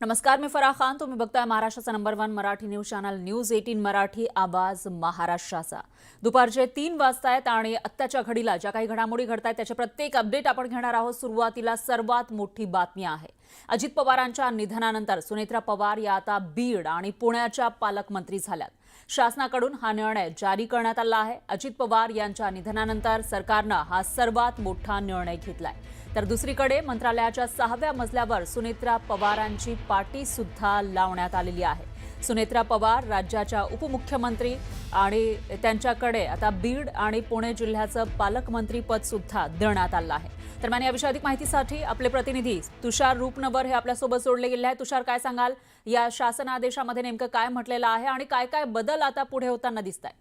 नमस्कार, मी फराह खान. तुम्ही बघताय महाराष्ट्राचा number 1 Marathi news channel news 18 Marathi, आवाज महाराष्ट्राचा. दुपारचे 3 वाजतायत आणि आत्ताच्या घडीला ज्या काही घडामोडी घडतायत त्याचे प्रत्येक अपडेट आपण घेणार आहोत. सुरुवातीला सर्वात मोठी बातमी आहे. अजित पवारांच्या निधनानंतर सुनेत्रा पवार या आता बीड आणि पुण्याच्या पालकमंत्री झाल्यात. शासनाकडून हा निर्णय जारी करण्यात आला आहे. अजित पवार यांच्या निधनानंतर सरकारनं हा सर्वात मोठा निर्णय घेतलाय. तर दुसरीकडे मंत्रालयाच्या 6व्या मजल्यावर सुनेत्रा पवारांची पाटी सुद्धा लावण्यात आलेली आहे. सुनेत्रा पवार राज्याच्या उपमुख्यमंत्री आणि त्यांच्याकडे आता बीड आणि पुणे जिल्ह्याचं पालकमंत्री पद सुद्धा देण्यात आलं आहे. दरम्यान याविषयी अधिक माहितीसाठी आपले प्रतिनिधी तुषार रूपनवर हे आपल्यासोबत जोडले गेले आहेत. तुषार, काय सांगाल, या शासन आदेशामध्ये नेमकं काय म्हटलेलं आहे आणि काय काय बदल आता पुढे होताना दिसत आहे?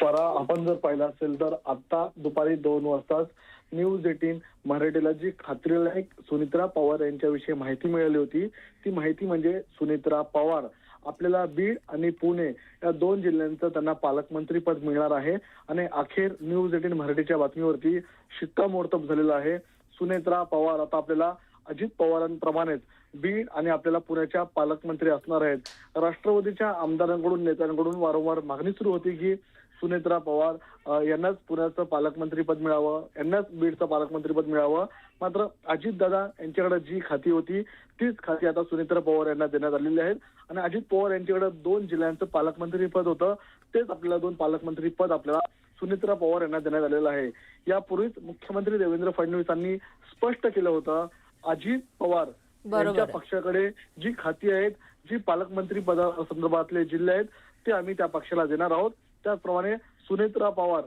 फरा, आपण जर पाहिलं असेल तर आता दुपारी 2 वाजताच न्यूज 18 मराठीला जी खात्रीलायक सुनेत्रा पवार यांच्याविषयी माहिती मिळाली होती. ती माहिती म्हणजे सुनेत्रा पवार आपल्याला बीड आणि पुणे या 2 जिल्ह्यांचं त्यांना पालकमंत्री पद मिळणार आहे. आणि अखेर न्यूज 18 मराठीच्या बातमीवरती शिक्कामोर्तब झालेलं आहे. सुनेत्रा पवार आता आपल्याला अजित पवारांप्रमाणेच बीड आणि आपल्याला पुण्याच्या पालकमंत्री असणार आहेत. राष्ट्रवादीच्या आमदारांकडून, नेत्यांकडून वारंवार मागणी सुरू होती की सुनेत्रा पवार यांनाच पुण्याचं पालकमंत्रीपद मिळावं, यांनाच बीडचं पालकमंत्रीपद मिळावं. मात्र अजितदादा यांच्याकडे जी खाती होती तीच खाती आता सुनेत्रा पवार यांना देण्यात आलेली आहेत. आणि अजित पवार यांच्याकडे 2 जिल्ह्यांचं पालकमंत्रीपद होतं, तेच आपल्याला 2 पालकमंत्रीपद आपल्याला सुनेत्रा पवार यांना देण्यात आलेलं आहे. यापूर्वीच मुख्यमंत्री देवेंद्र फडणवीसांनी स्पष्ट केलं होतं, अजित पवार यांच्या पक्षाकडे जी खाती आहेत, जी पालकमंत्री पदासंदर्भातले जिल्हे आहेत, ते आम्ही त्या पक्षाला देणार आहोत. त्याचप्रमाणे सुनेत्रा पवार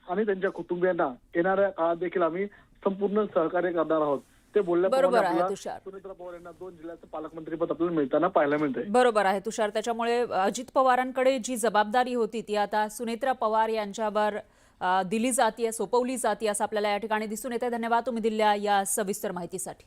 आणि त्यांच्या कुटुंबियांना येणाऱ्या काळात देखील आम्ही संपूर्ण सहकार्य करणार आहोत. ते बोलल्याप्रमाणे सुनेत्रा पवार यांना 2 जिल्ह्याचं पालकमंत्रीपद आपल्याला मिळताना पाहायला मिळतंय. बरोबर आहे तुषार. त्याच्यामुळे अजित पवारांकडे जी जबाबदारी होती ती आता सुनेत्रा पवार यांच्यावर दिली जाते, सोपवली जाते असं आपल्याला या ठिकाणी दिसून येते. धन्यवाद तुम्ही दिलेल्या या सविस्तर माहितीसाठी.